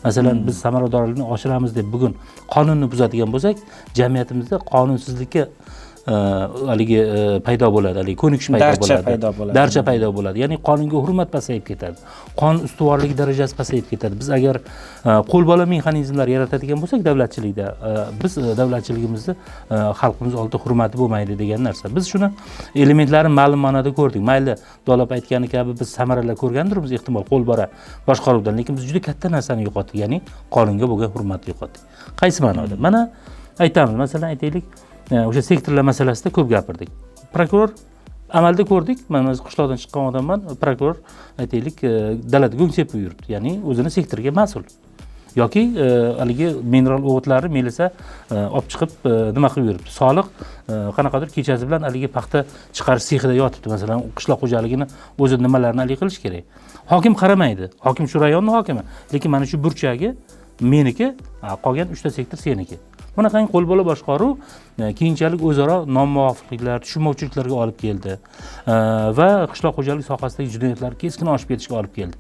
Masalan, biz samaradorlikni oshiramiz deb bugun qonunni buzadigan bo'lsak, jamiyatimizda qonunsizlikka haligi paydo bo'ladi, haligi ko'nikish paydo bo'ladi. Darcha paydo bo'ladi. Ya'ni qonunga hurmat pasayib ketadi. Qonun ustuvorligi darajasi pasayib ketadi. Biz agar qo'lbola mexanizmlar yaratadigan bo'lsak davlatchilikda, biz davlatchiligimizni xalqimiz oldida hurmati bo'lmaydi degan narsa. Biz shuni elementlarini ma'lum ma'noda ko'rdik. Mayli Dolab aytgani kabi biz samaralar ko'rgandirmiz, ehtimol qo'lbora boshqaruvdan, lekin biz juda katta narsani yo'qotdik, ya'ni qonunga bo'lgan hurmatni yo'qotdik. Qaysi ma'noda? Mana aytamiz, masalan aytaylik, o'sha sektorlar masalasida ko'p gapirdik. Prokuror amalda ko'rdik. Men o'z qishloqdan chiqqan odamman. Prokuror aytaylik dalada go'ng sepib yuribdi. Ya'ni o'zini sektorga mas'ul. Yoki haligi mineral o'g'itlarni melisa olib chiqib nima qilib yuribdi. Soliq qanaqadir kechasi bilan haligi paxta chiqarish sexida yotibdi. Masalan, qishloq xo'jaligini o'zi nimalarni hal qilish kerak. Hokim qaramaydi. Hokim shu rayonning hokimi. Lekin mana shu burchagi meniki, qolgan 3 ta sektor seniki. Bunaqangi qo'lbola boshqaruv keyinchalik o'zaro nomuvofiqliklar, tushunmovchiliklarga olib keldi va qishloq xo'jalik sohasidagi jinoyatlar keskin oshib ketishiga olib keldi.